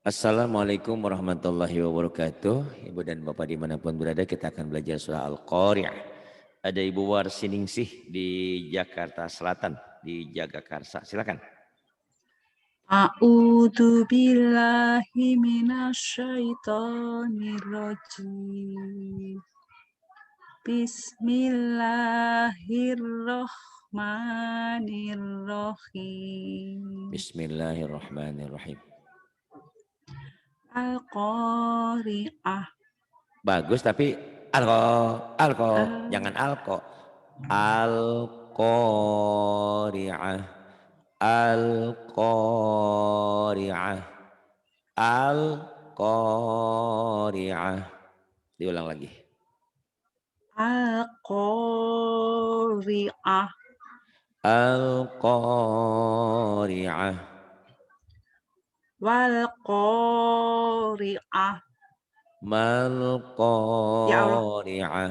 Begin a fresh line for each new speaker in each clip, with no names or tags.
Assalamualaikum warahmatullahi wabarakatuh. Ibu dan Bapak dimanapun berada, kita akan belajar surah Al-Qari'ah. Ada Ibu Warsiningsih di Jakarta Selatan, di Jagakarsa. Silakan.
A'udzu billahi minasyaitonir rajim. Bismillahirrahmanirrahim.
Bismillahirrahmanirrahim.
Al-Qari'ah.
Bagus tapi jangan alko. Al-Qari'ah. Al-Qari'ah. Al-Qari'ah. Diulang lagi.
Al-Qari'ah.
Al-Qari'ah.
Wal-Qari'ah. Ya Allah.
Mal-Qari'ah.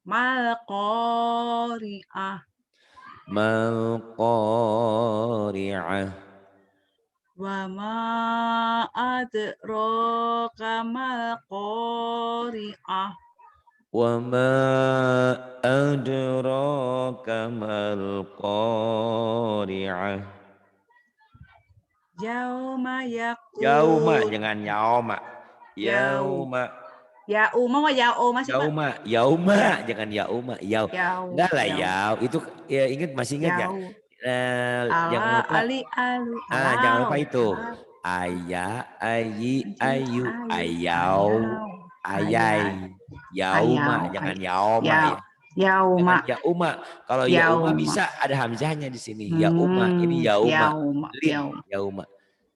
Mal-Qari'ah.
Mal-Qari'ah.
Wa ma adraka mal qari'ah.
Wa ma adraka mal qari'ah.
Yauma yakun.
Yauma, jangan yauma. Yauma.
Yauma wa yauma sih, Pak?
Yauma, jangan yauma. Enggak lah yau. Itu ya masih ingat ya? Jangan lupa. Jangan lupa itu. Ayi, ayu, ayau, ayai. Yauma, jangan yauma ya.
Yauma.
Jangan yauma. Kalau yauma bisa ada hamzahnya di sini. Yauma, ini yauma. Yauma.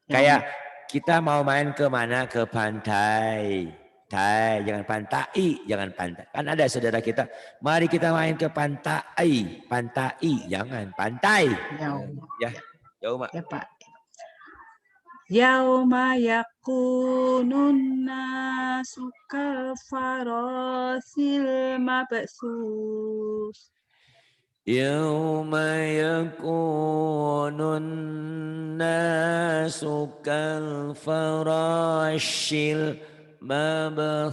Kayak kita mau main ke mana? Ke pantai. Jangan pantai, jangan pantai. Kan ada saudara kita, mari kita main ke pantai. Pantai, jangan pantai. Ya, yauma.
Ya, Pak. Yauma yakunun nasu kal farasil mabsus.
Yauma yakunun nasu kal farashil mabthuth.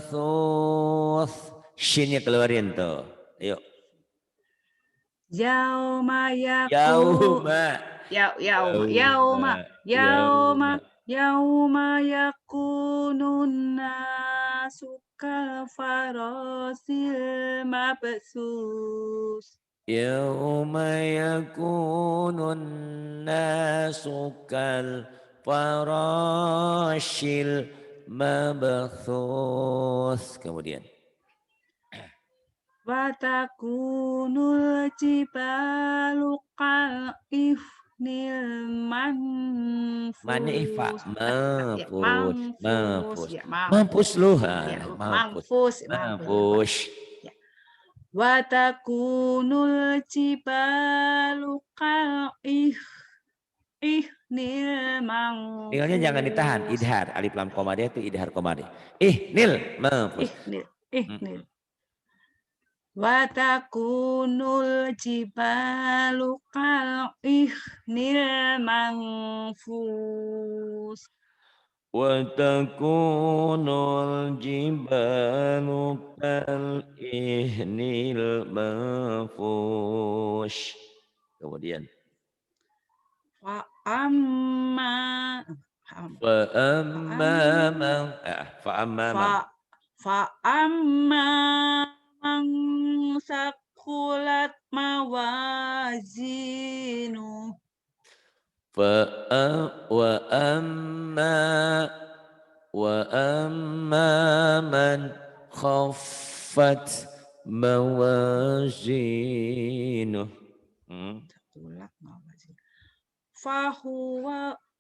Shinnya keluarin tuh. Ayo.
Yauma yakunun nasu kal farasil mabsus.
Yauma yakunun nasu kal farashil mabthuth. Kemudian
Watakunul jibalu kal ifnil manfus.
Mampus lu.
Mampus. Watakunul jibalu kal ihnil manfus.
Nilnya jangan ditahan, idhar. Alif lam komade itu idhar komade. Ihnil mampus.
Ihnil. Watakunul jibalu kal ihnil manfus.
Watakunul jibalu kal ihnil manfus. Kemudian
Fa'amma man sakulat mawazinu.
wa amma man khaffat mawazinu.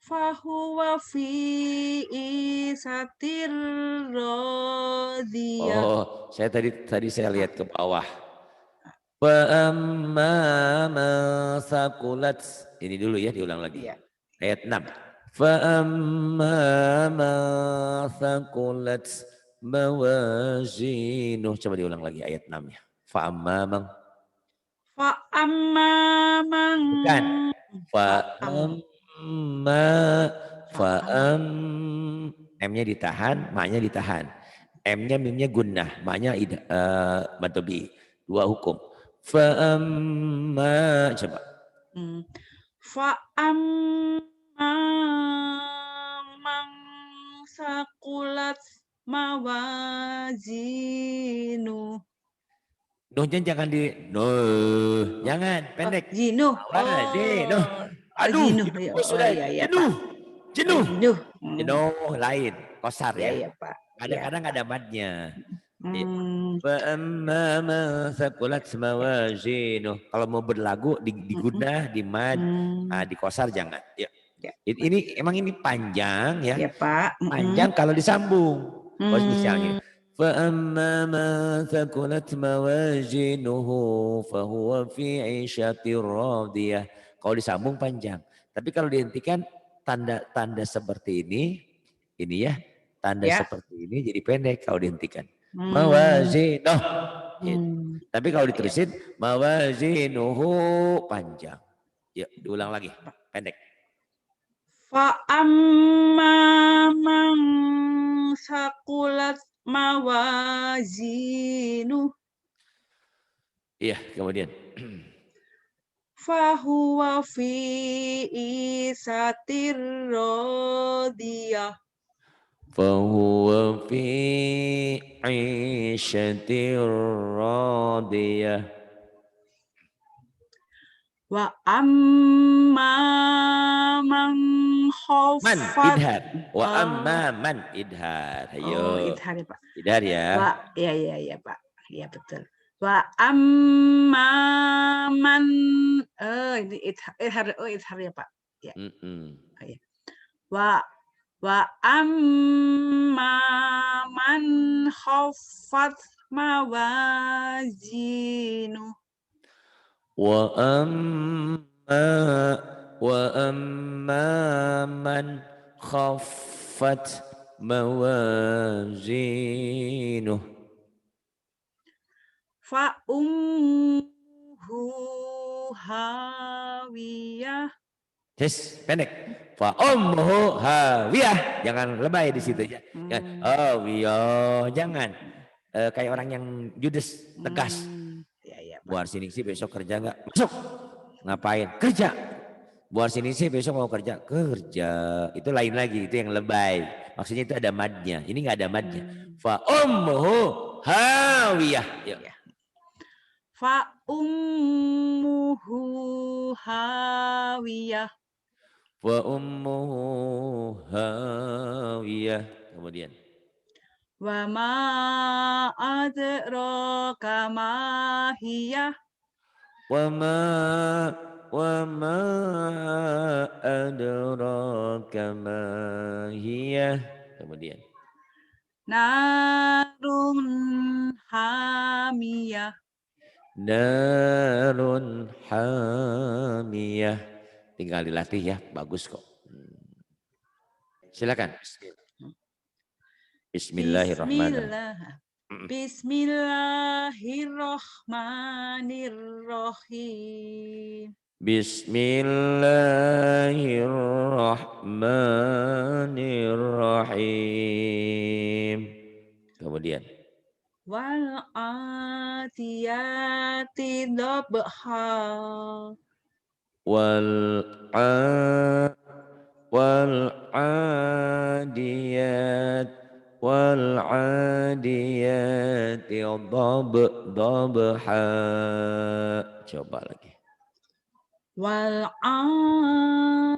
Fahuwa fi isatir radiyah.
Oh, saya tadi saya lihat ke bawah. Fa amma man saqulat. Ini dulu ya, diulang lagi.
Iya.
Ayat 6. Fa amma man saqulat mawazinu. Coba diulang lagi ayat 6-nya. Fa amma man. Bukan. Fa M-nya ditahan, ma-nya ditahan. M-nya, mimnya gunnah, ma-nya matobi. 2 hukum. Fa'amma, coba.
Fa'amma man saqulat mawazinu.
Nuhnya jangan jangan, pendek.
Zinuh.
Mawazinu. Aduh,
Zinuh.
hidupku sudah
Iya,
jenuh.
Pak.
Jenuh.
Zinuh.
Jenuh lain, kosar ya.
Iya, Pak.
Kadang-kadang ada madnya.
Hmm.
Fa'amma man saqulat mawazinuh. Kalau mau berlagu digunah, di mad, di kosar jangan. Ya. Ini emang ini panjang ya.
Ya, Pak.
Panjang kalau disambung. Misalnya فأما من ثقلت موازينه فهو في عيشة راضية. Kalau disambung panjang. Tapi kalau dihentikan tanda-tanda seperti ini ya, tanda seperti ini jadi pendek kalau dihentikan. Mawazinuh. Tapi kalau diterusin mawazinuhu panjang. Yuk diulang lagi, pendek.
Fa'amma man saqulat mawazinu.
Iya, kemudian.
Fahuwa fi isatir radiyah.
Fahuwa fi isyatir radiyah.
Wa amma man khafat.
Man, idhar. Wa amma man, idhar. Ayo.
Idhar ya, Pak.
Idhar ya.
Ya, Pak. Iya, betul. Wa amma man. Ini idhar ya, Pak. Ya. Wa amma man khafat mawazinu.
Wa amma man khaffat mawazinuh.
Fa ummuhu hawiyah.
Pendek. Fa ummuhu hawiyah. Jangan lebay di situ ya. Hawiyah, jangan. Kayak orang yang judes, tegas. Buat sini sih besok kerja nggak? Masuk. Ngapain? Kerja. Buat sini sih besok mau kerja? Kerja. Itu lain lagi, itu yang lebay. Maksudnya itu ada madnya. Ini nggak ada madnya. Fa ummuhu hawiyah.
Fa ummuhu hawiyah.
Fa ummuhu hawiyah. Kemudian.
Wa ma adraka ma hiya.
Wa ma adraka ma hiya. Kemudian.
Narun hamiyah.
Narun hamiyah. Tinggal dilatih ya, bagus kok. Silakan. Bismillahirrahmanirrahim.
Bismillahirrahmanirrahim.
Bismillahirrahmanirrahim. Kemudian.
Wal adiyati dhabha. Wal
adiyati dhabha. Coba lagi.
Wal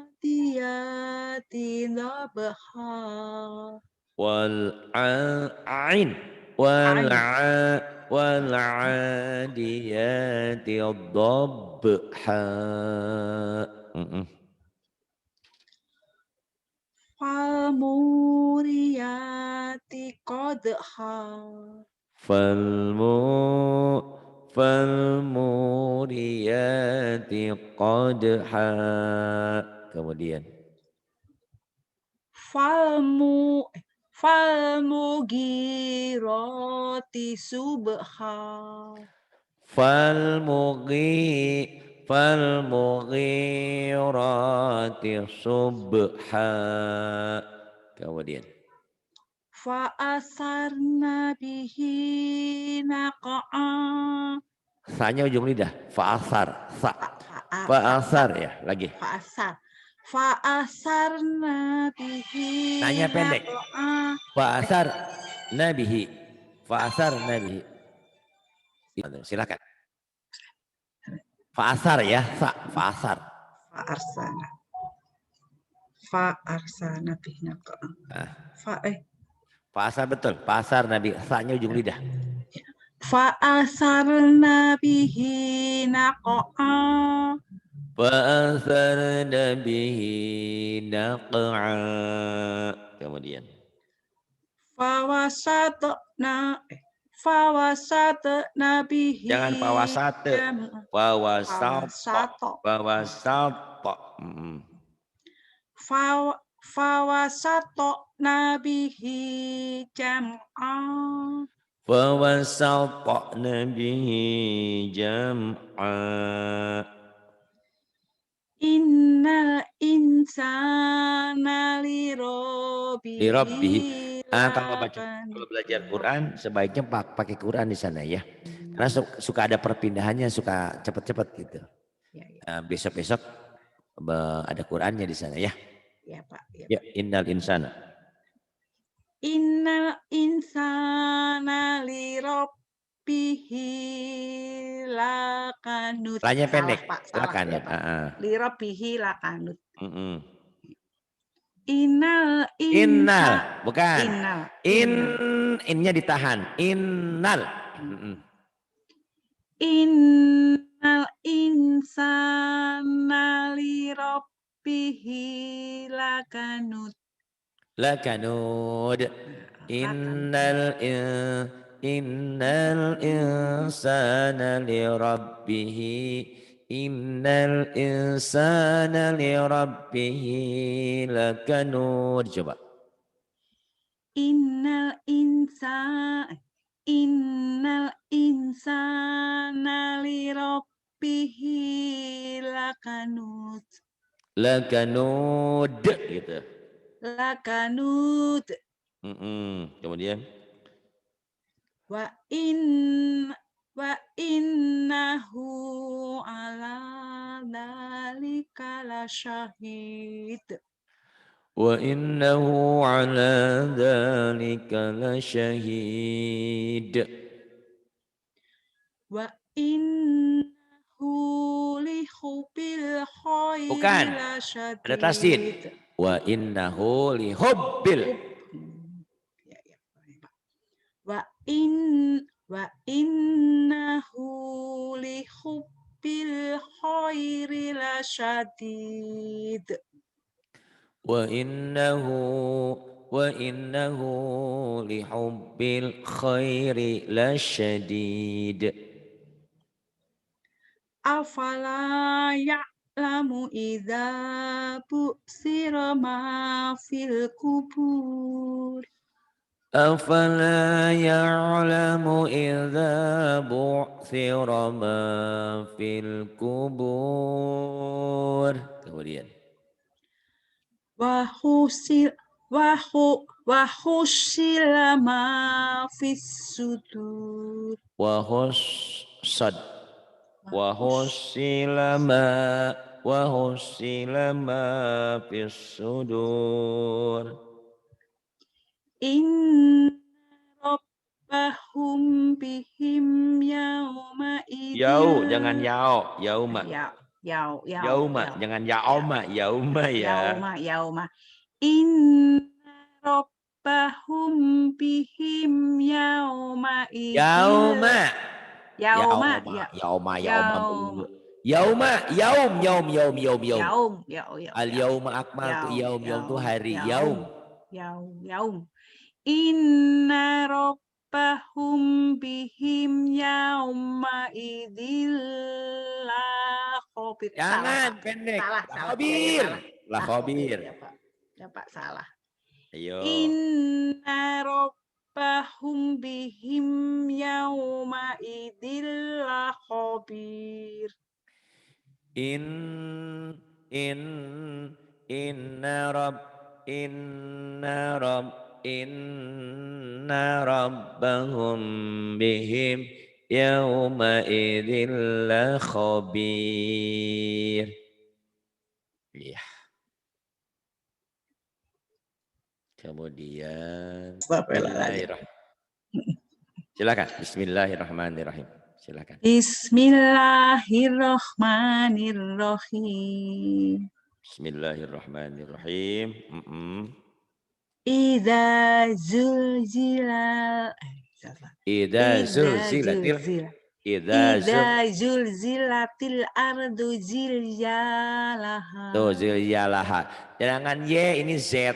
adiyati dhabha.
Wal adiyati dhabha.
Fal muriyati qadha.
Fal muriyati qadha. Kemudian.
Fal mugirati subha.
Fal falmughirati subha. Kemudian
Fa'asarna bihi naqa'a.
Sa-nya ujung lidah. Fa'asar. Sa. Fa'asar ya. Lagi.
Fa'asar. Fa'asarna bihi
Nanya pendek.
naqa'a.
Fa'asar nabihi. Fa'asar nabihi. Silakan. Fa'asar ya. Sa. Fa'asar.
Fa'arsana. Fa'arsana bihi naqa'a.
Fa'asar betul. Fa'asar nabi. Sa-nya ujung lidah.
Fa'asarna bihi naqa'a.
Fa'asarna bihi naqa'a. Kemudian.
Fawasatna bihi.
Jangan fawasate. Fawasata. Fawasata.
Fawasatna bihi jam'a.
Fawasatna bihi jam'a.
Innal insana lirabbihi
Kalau belajar Quran sebaiknya pakai Quran di sana ya. Karena suka ada perpindahannya, suka cepat-cepat gitu. Besok-besok ada Qurannya di sana ya.
Ya Pak.
Ya, innal insana.
Innal insana lirabbihi lakanut.
Lanya pendek.
Lakanut. Lirabbihi lakanut.
Bukan. Innya ditahan. Innal.
Innal insana lirabbihi lakanut.
Lakanud. Innal insana lirabbihi lakanud. Coba.
Innal insana lirabbihi lakanut.
Lakanud gitu.
Lakanut.
Kemudian
Wa innahu ala dzalika lasyahid.
Wa innahu ala dzalika lasyahid.
Wa innahu lihubbil khairi lasyadid.
Ada tasdid. Wa innahu lihubbil.
Wa innahu lihubbil khairi lasyadid.
Wa innahu lihubbil khairi lasyadid.
Afala ya'lamu idza bu'sira ma fil kubur.
Afala ya'lamu idza bu'sira ma fil kubur. Kemudian
Wahusil ma fis sudur.
Wahusila ma fis sudur.
Inna rabbahum bihim yauma idin.
Jangan yao, yauma. Yauma, jangan yauma, yauma ya.
Yauma. Inna rabbahum bihim yauma idin. Yauma.
Al yauma akmaltu yaum tuh hari yaum.
Inna rabbahum bihim yauma idil la khobir.
Jangan pendek. La khobir.
Ya Pak, salah.
Ayo.
Inna rabbahum bihim yauma idil la khobir.
inna rabbahum bihim yawma idzin la khabir. Iya. Kemudian Bismillahirrahmanirrahim. Silakan. Bismillahirrahmanirrahim. Silakan.
Bismillahirrahmanirrahim.
Bismillahirrahmanirrahim.
Idza zulzilal Idza zulzilatil ardu zilzalaha.
Tuh zilzalaha. Jangan Y, ini Z.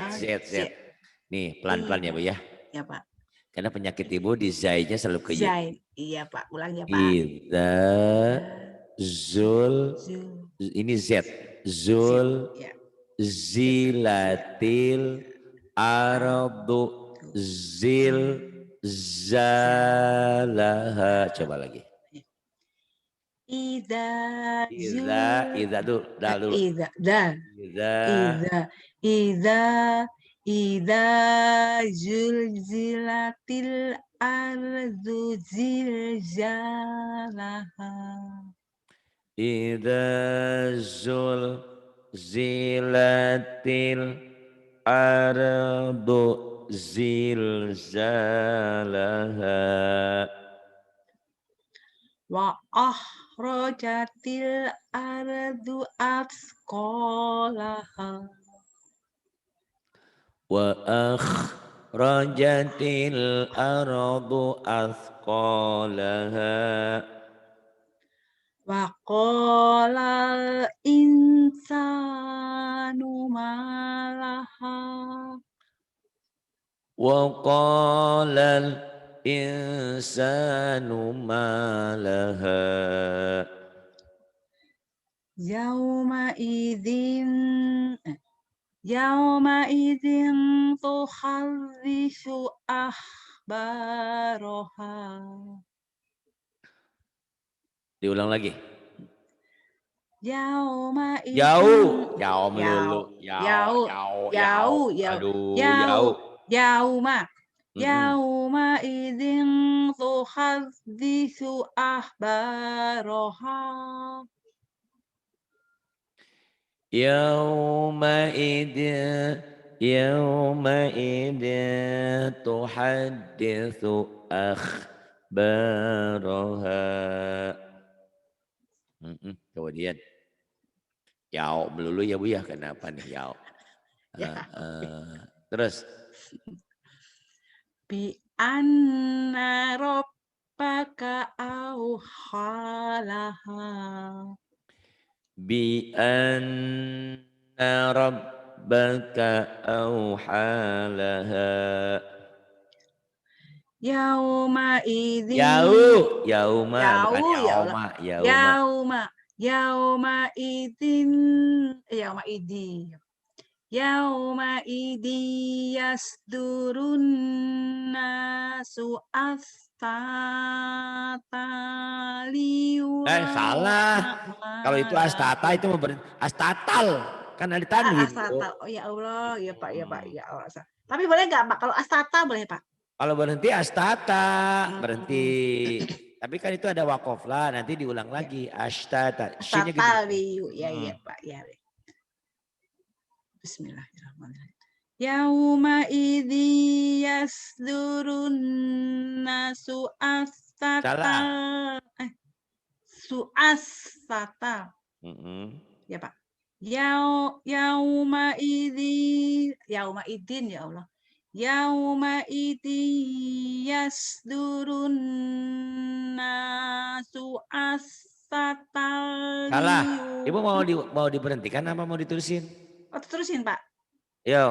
Nih pelan-pelan ya Bu ya.
Ya Pak.
Karena penyakit Ibu di zainya selalu ke Y.
Zai. Iya Pak, ulang ya Pak.
Idza zul ini Z. Zul zilatil ardu zilzalaha. Coba lagi. Idza
zulzilatil ardu zilzalaha.
Idza zulzilatil ardu zilzalaha.
Wa akhrajatil ardu athqalaha.
Wa akhrajatil ardu athqalaha.
Wa qalal insanu malaha.
Wa qalal insanu malaha.
Yauma idzin tuhaddisu akhbaraha.
Diulang lagi.
Yauma idzin. Yauma idzin tuhaddisu akhbaraha.
Yauma idin tuhaddisu akhbaraha. Kemudian yau melulu ya Bu ya, kenapa nih yau? Terus
Bi anna rabbaka auhalaha.
Bi anna rabbaka auhalaha.
Yauma idzin. Yauma idzi yasdurun nasu astata
salah. Kalau itu astata itu astatal. Kan ada tanwin.
Astatal. Oh ya Allah, ya Pak, ya Pak, ya Allah. Tapi boleh nggak Pak? Kalau astata boleh Pak?
Kalau berhenti astata, berhenti. Tapi kan itu ada wakof lah, nanti diulang lagi. Astata.
Astata ya Pak, ya. Bismillahirrahmanirrahim. Yauma idzi yasdurun nasu astata. Suastata. Ya Pak. Yauma idzi ya Allah. Yauma idzi yasdurun nasu astata.
Salah. Ibu mau diberhentikan apa mau diterusin?
Oh, terusin Pak.
Ya,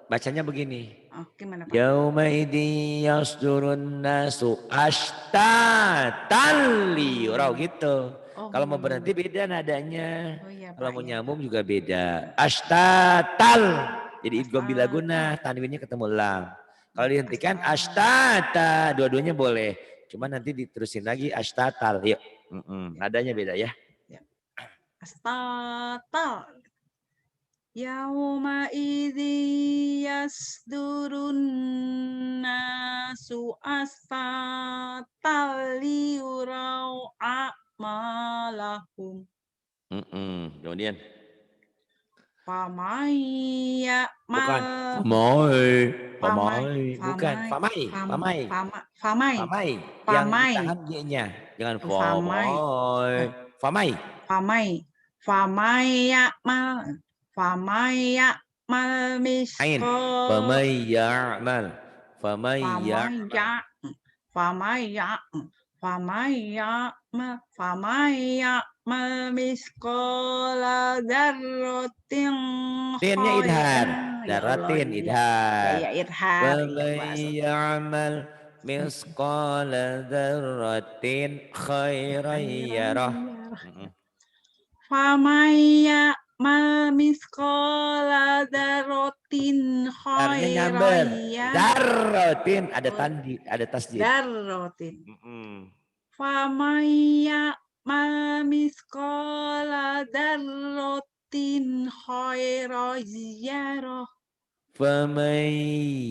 bacanya begini.
Oh, gimana Pak?
Yauma idzi yasdurun nasu ashtatan liyurau gitu. Kalau mau berhenti beda nadanya. Kalau mau nyambung juga beda. Ashtatal. Jadi idgham bila guna, tanwinnya ketemu lam. Kalau dihentikan ashtata, dua-duanya boleh. Cuma nanti diterusin lagi ashtatal. Yuk. Nadanya beda ya.
Astata. Yauma idzi yasdurun nasu astata liyurau a'malahum.
Kemudian.
Famaya
Bukan. Famai. Bukan. Famai. Yang ditahan y-nya. Jangan famai.
Famaya mal misqal.
Famai ya'mal.
Famaya mal misqala dzarratin
Tinnya idhar. Daratin idhar.
Ya idhar.
Famai ya'mal misqala dzarratin khairan yarah.
Famaya mal misqala dzarratin khairan yarah.
Dzarratin ada tasdid.
Dzarratin. Famaya mal misqala dzarratin khairan yarah.
Faman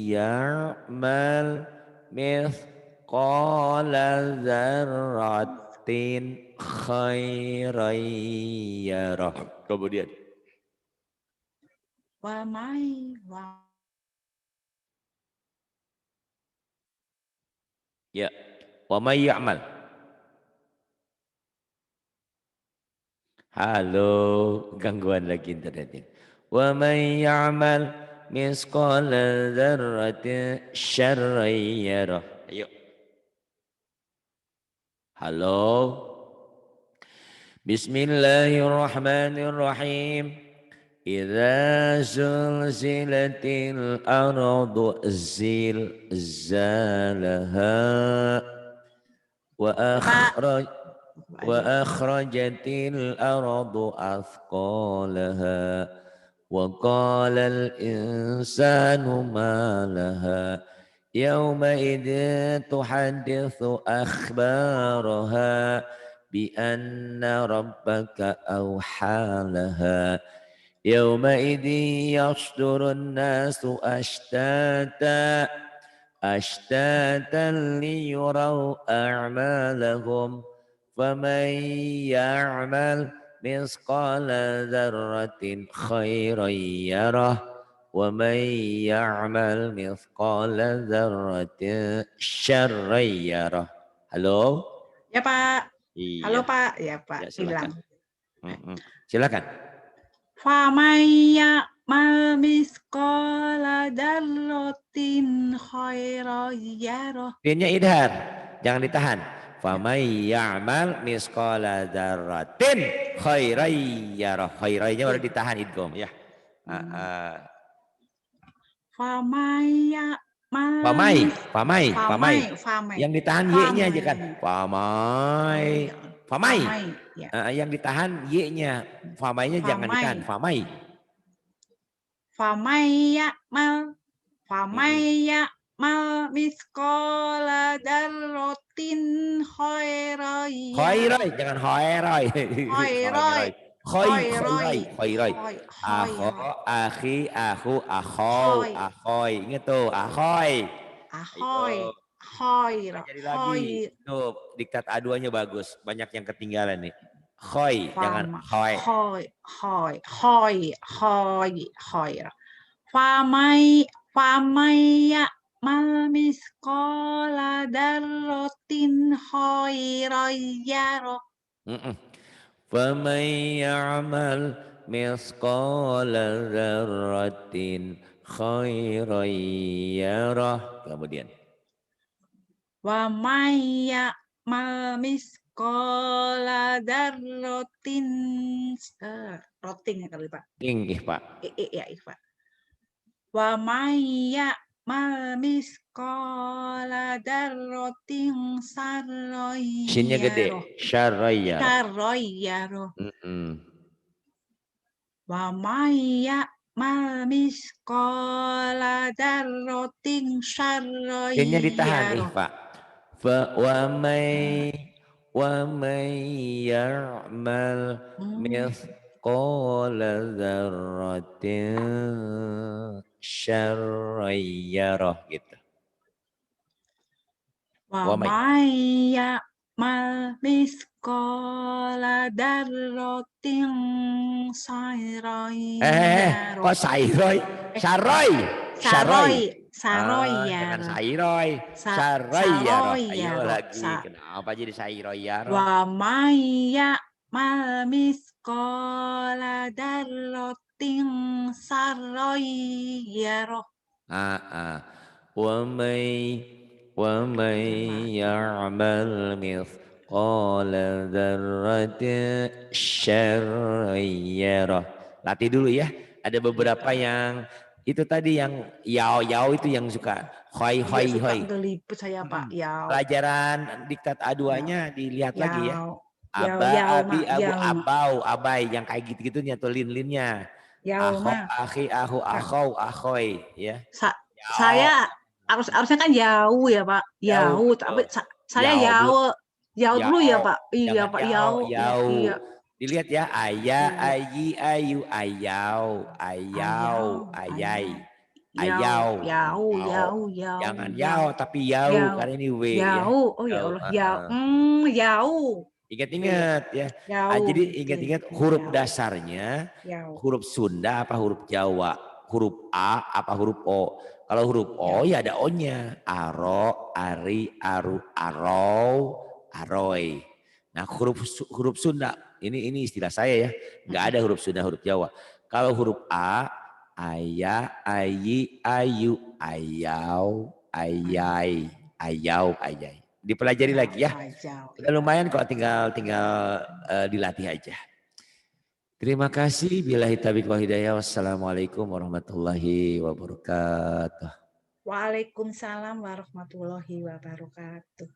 ya'mal mithqala dzarratin khairan yarah. Kemudian ya, wa may ya'mal. Halo, gangguan lagi internetnya. Wa may ya'mal mithqala dzarratin syarran yarah. Ayo. Halo. Bismillahirrahmanirrahim. Idza zulzilatil ardu zilzalaha wa akhrajatil ardu athqalaha wa qala al insanu ma laha yawma idzin tuhadditsu akhbaraha bi anna rabbaka awhalaha يومئذ يصدر الناس أشتاتا ليروا أعمالهم فمن يعمل مثقال ذرة خيرا يره ومن يعمل مثقال ذرة شرا يره. Halo?
Ya Pak.
Iya.
Halo Pak. Ya Pak.
Ya, silakan.
Silakan. Famaya mal misqala dzarratin khairan yarah.
Tinnya idhar, jangan ditahan. Famay ya'mal misqala dzarratin khairan yarah. Khairainya baru ditahan idgham ya.
Famaya
Famay. Yang ditahan y-nya aja kan. Famay. Yang ditahan y-nya. Famaynya jangan ditahan.
Famaya mal misqala dzarratin khairan yarah.
Jangan khairai. Khairai. Akhi, aku, akhoy. Ingat tuh, akhoy. Jadi lagi. Tuh, diktat A2-nya bagus. Banyak yang ketinggalan nih. Khoy, jangan khoy.
Famaya mal misqala dzarratin khairan yarah.
Faman ya'mal misqala dzarratin khairan yarah. Kemudian
Wa may ya'mal misqala dzarratin roting ya kali Pak.
Tinggi Pak.
Ya Pak. Wa may ya'mal misqala dzarratin sarran
Shinnya gede. Syarrayya.
Wa may ya'mal misqala dzarratin syarran
Shinnya ditahan Pak. Wa may Wa may ya'mal mithqala dzarratin syarran yarah gitu.
Wa may ya'mal mithqala dzarratin syarran yarah.
Kok Sairoy? Saroy.
Saroy. Saroy
Jangan
yarah.
Sairoy. Saroy yarah. Ayo
yarah.
lagi. Kenapa jadi Sairoy yarah?
Wa may ya'mal mithqala dzarratin syarran yarah.
Wa may ya'mal mithqala dzarratin syarran yarah. Latih dulu ya. Ada beberapa yang itu tadi yang yao itu yang suka hoi.
Geliput saya Pak. Yao.
Pelajaran diktat A2-nya dilihat lagi ya. Aba, abi, abu, abau, abai yang kayak gitu-gitunya tuh lin-linnya. Ahok, akhi, ahu, akhau, akhoy ya.
Saya harusnya kan jauh ya Pak. Jauh, tapi saya jauh dulu ya Pak. Iya Pak, jauh. Iya.
Dilihat ya, ayah, ayi, ayu, ayau, ayau, ayai, ayau. Jangan yau tapi yau karena ini w ya.
Oh ya Allah, yau.
Ingat-ingat ya. Jadi ingat-ingat huruf dasarnya huruf Sunda apa huruf Jawa, huruf A apa huruf O. Kalau huruf O ya ada O-nya. Aro, ari, aru, arau, aroy. Nah huruf Sunda ini istilah saya ya. Nggak ada huruf Sunda, huruf Jawa. Kalau huruf A, ayah, ayi, ayu, ayau, ayai, ayau, ayai. Dipelajari lagi ya. Udah lumayan kok tinggal dilatih aja. Terima kasih. Billahi taufiq wal hidayah. Wassalamualaikum warahmatullahi wabarakatuh.
Waalaikumsalam warahmatullahi wabarakatuh.